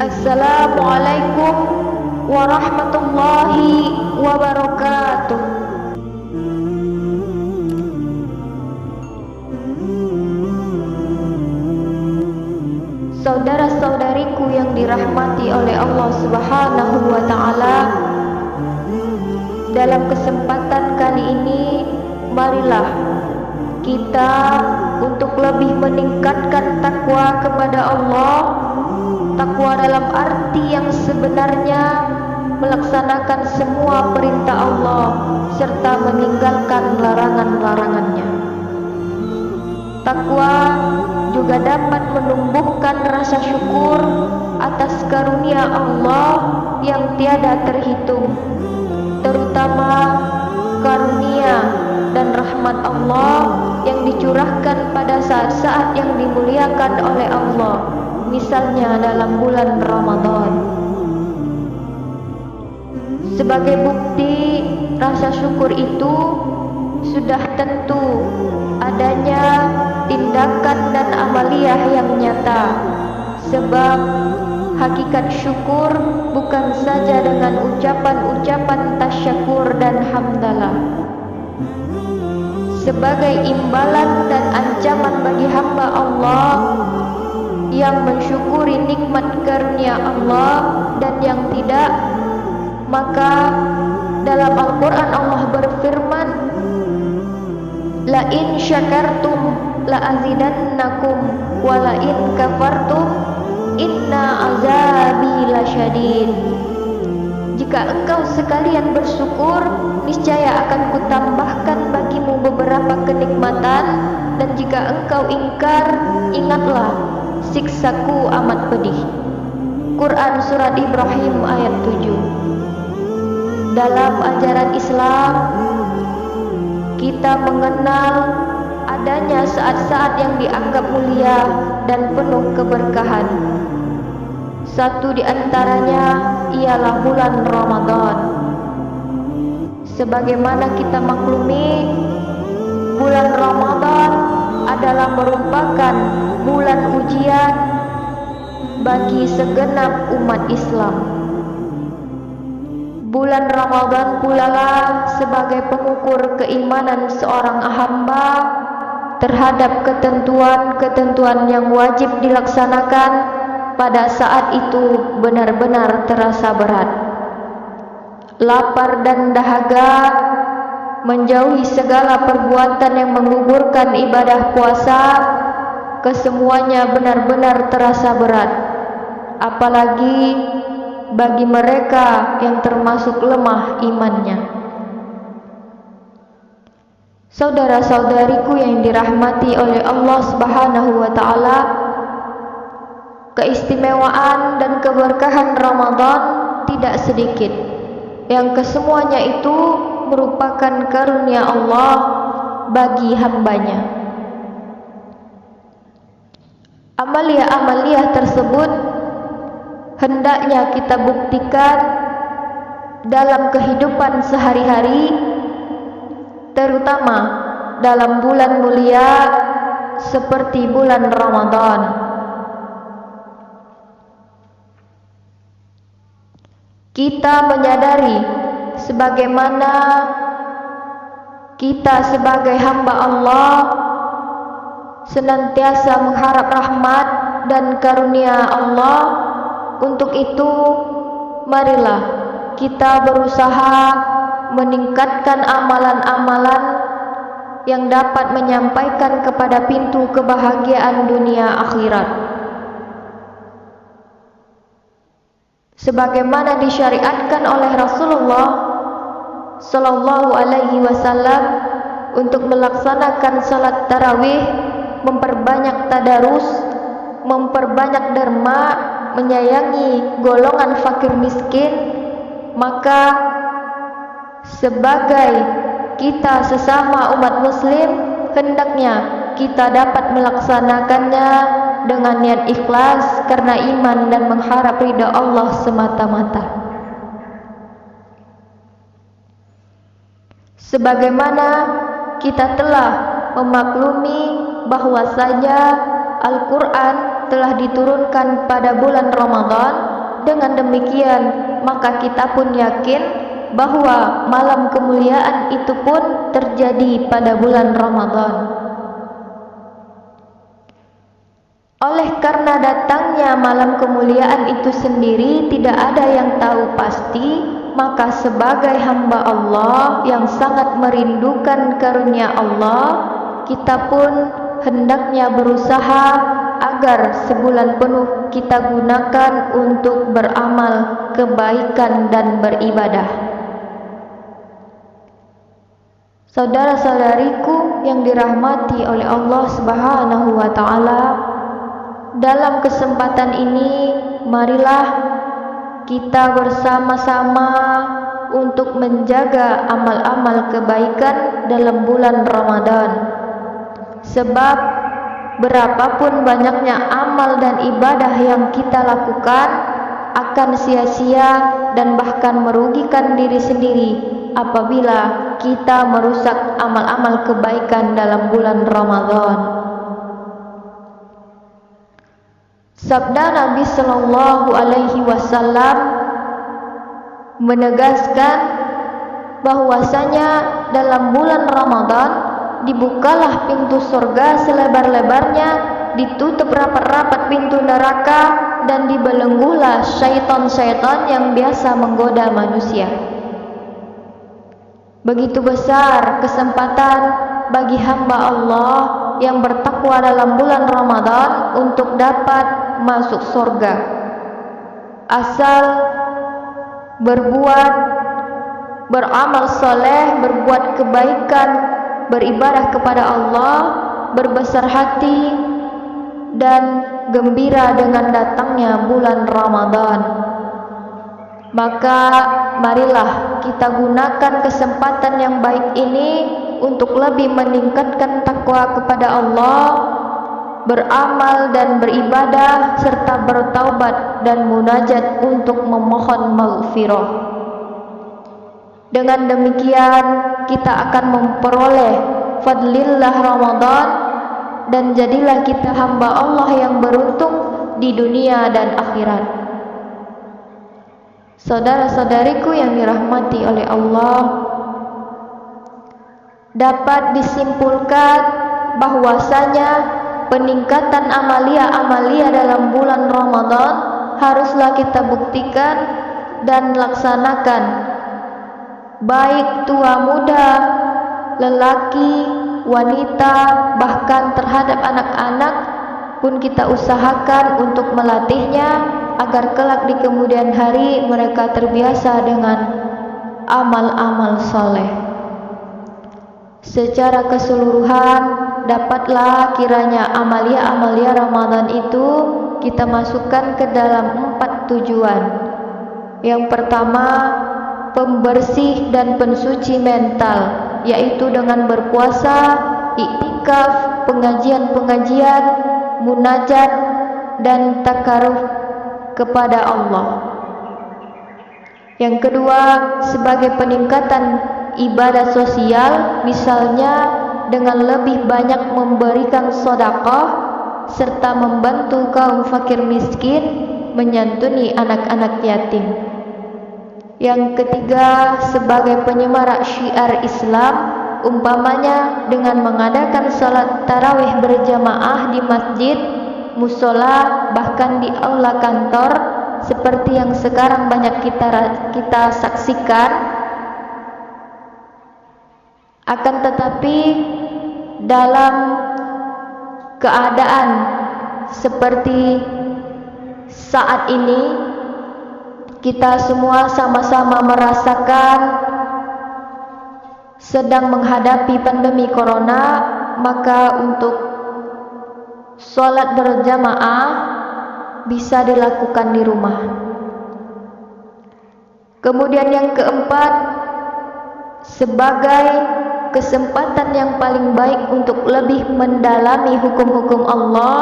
Assalamualaikum warahmatullahi wabarakatuh. Saudara-saudariku yang dirahmati oleh Allah Subhanahu wa Ta'ala, dalam kesempatan kali ini marilah kita untuk lebih meningkatkan takwa kepada Allah. Takwa dalam arti yang sebenarnya melaksanakan semua perintah Allah serta meninggalkan larangan-larangannya. Takwa juga dapat menumbuhkan rasa syukur atas karunia Allah yang tiada terhitung, terutama karunia dan rahmat Allah yang dicurahkan pada saat-saat yang dimuliakan oleh Allah, misalnya dalam bulan Ramadan. Sebagai bukti rasa syukur itu sudah tentu adanya tindakan dan amaliyah yang nyata, sebab hakikat syukur bukan saja dengan ucapan-ucapan tasyakur dan hamdalah. Sebagai imbalan dan ancaman bagi hamba Allah yang mensyukuri nikmat karunia Allah dan yang tidak, maka dalam Al-Quran Allah berfirman, la in syakartum la azidannakum wa la in kafartum inna azabi lasyadid. Jika engkau sekalian bersyukur, niscaya akan kutambahkan bagimu beberapa kenikmatan, dan jika engkau ingkar, ingatlah siksaku amat pedih. Quran Surat Ibrahim ayat 7. Dalam ajaran Islam, kita mengenal adanya saat-saat yang dianggap mulia dan penuh keberkahan. Satu di antaranya ialah bulan Ramadan. Sebagaimana kita maklumi, bulan Ramadan adalah merupakan bulan ujian bagi segenap umat Islam. Bulan Ramadan pula lah sebagai pengukur keimanan seorang hamba terhadap ketentuan-ketentuan yang wajib dilaksanakan pada saat itu benar-benar terasa berat. Lapar dan dahaga, menjauhi segala perbuatan yang menggugurkan ibadah puasa, kesemuanya benar-benar terasa berat, apalagi bagi mereka yang termasuk lemah imannya. Saudara-saudariku yang dirahmati oleh Allah Subhanahu wa Ta'ala, keistimewaan dan keberkahan Ramadan tidak sedikit, yang kesemuanya itu merupakan karunia Allah bagi hambanya. Amalia-amalia tersebut hendaknya kita buktikan dalam kehidupan sehari-hari, terutama dalam bulan mulia seperti bulan Ramadan. Kita menyadari sebagaimana kita sebagai hamba Allah senantiasa mengharap rahmat dan karunia Allah. Untuk itu, marilah kita berusaha meningkatkan amalan-amalan yang dapat menyampaikan kepada pintu kebahagiaan dunia akhirat. Sebagaimana disyariatkan oleh Rasulullah Sallallahu Alaihi Wasallam untuk melaksanakan salat tarawih, memperbanyak tadarus, memperbanyak derma, menyayangi golongan fakir miskin, maka sebagai kita sesama umat muslim, hendaknya kita dapat melaksanakannya dengan niat ikhlas karena iman dan mengharap ridha Allah semata-mata. Sebagaimana kita telah memaklumi bahwasanya Al-Quran telah diturunkan pada bulan Ramadan. Dengan demikian, maka kita pun yakin bahwa malam kemuliaan itu pun terjadi pada bulan Ramadan. Oleh karena datangnya malam kemuliaan itu sendiri tidak ada yang tahu pasti, maka sebagai hamba Allah yang sangat merindukan karunia Allah, kita pun hendaknya berusaha agar sebulan penuh kita gunakan untuk beramal kebaikan dan beribadah. Saudara-saudariku yang dirahmati oleh Allah Subhanahu wa taala, dalam kesempatan ini marilah kita bersama-sama untuk menjaga amal-amal kebaikan dalam bulan Ramadan. Sebab berapapun banyaknya amal dan ibadah yang kita lakukan akan sia-sia dan bahkan merugikan diri sendiri apabila kita merusak amal-amal kebaikan dalam bulan Ramadan. Sabda Nabi Sallallahu Alaihi Wasallam menegaskan bahwasanya dalam bulan Ramadan dibukalah pintu surga selebar-lebarnya, ditutup rapat-rapat pintu neraka, dan dibelenggulah syaitan-syaitan yang biasa menggoda manusia. Begitu besar kesempatan bagi hamba Allah yang bertakwa dalam bulan Ramadan untuk dapat masuk surga, asal beramal soleh, berbuat kebaikan, beribadah kepada Allah, berbesar hati dan gembira dengan datangnya bulan Ramadan. Maka marilah kita gunakan kesempatan yang baik ini untuk lebih meningkatkan takwa kepada Allah, beramal dan beribadah, serta bertaubat dan munajat untuk memohon maghfirah. Dengan demikian kita akan memperoleh fadlillah Ramadan, dan jadilah kita hamba Allah yang beruntung di dunia dan akhirat. Saudara-saudariku yang dirahmati oleh Allah, dapat disimpulkan bahwasanya peningkatan amalia-amalia dalam bulan Ramadan haruslah kita buktikan dan laksanakan, baik tua muda, lelaki, wanita, bahkan terhadap anak-anak pun kita usahakan untuk melatihnya agar kelak di kemudian hari mereka terbiasa dengan amal-amal soleh. Secara keseluruhan dapatlah kiranya amalia-amalia Ramadan itu kita masukkan ke dalam 4 tujuan. Yang pertama, pembersih dan pensuci mental, yaitu dengan berpuasa, iktikaf, pengajian-pengajian, munajat dan takaruf kepada Allah. Yang kedua, sebagai peningkatan ibadah sosial, misalnya dengan lebih banyak memberikan sedekah serta membantu kaum fakir miskin, menyantuni anak-anak yatim. Yang ketiga, sebagai penyemarak syiar Islam, umpamanya dengan mengadakan salat tarawih berjamaah di masjid, musola, bahkan di aula kantor, seperti yang sekarang banyak kita saksikan. Akan tetapi dalam keadaan seperti saat ini, kita semua sama-sama merasakan sedang menghadapi pandemi corona, maka untuk sholat berjamaah bisa dilakukan di rumah. Kemudian yang keempat, sebagai kesempatan yang paling baik untuk lebih mendalami hukum-hukum Allah,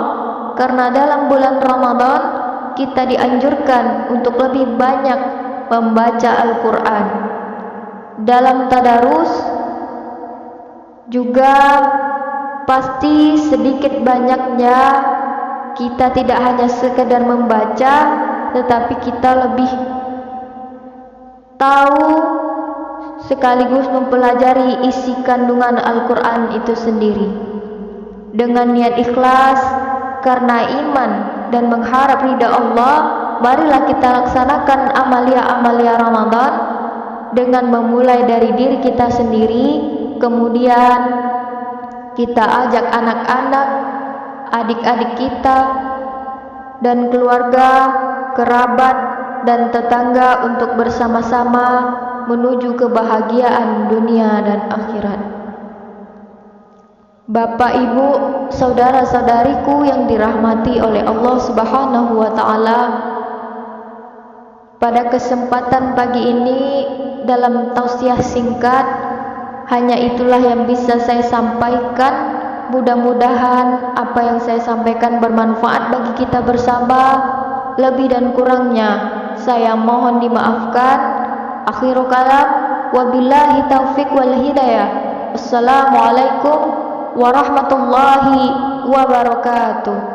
karena dalam bulan Ramadan kita dianjurkan untuk lebih banyak membaca Al-Quran. Dalam tadarus juga pasti sedikit banyaknya kita tidak hanya sekedar membaca, tetapi kita lebih tahu sekaligus mempelajari isi kandungan Al-Quran itu sendiri. Dengan niat ikhlas karena iman dan mengharap ridha Allah, marilah kita laksanakan amalia-amalia Ramadan dengan memulai dari diri kita sendiri, kemudian kita ajak anak-anak, adik-adik kita, dan keluarga, kerabat, dan tetangga untuk bersama-sama menuju kebahagiaan dunia dan akhirat. Bapak, Ibu, saudara-saudariku yang dirahmati oleh Allah Subhanahu wa taala, pada kesempatan pagi ini dalam tausiah singkat, hanya itulah yang bisa saya sampaikan. Mudah-mudahan apa yang saya sampaikan bermanfaat bagi kita bersama. Lebih dan kurangnya saya mohon dimaafkan. Akhirul kalam, wabillahi taufik wal hidayah. Assalamualaikum warahmatullahi wabarakatuh.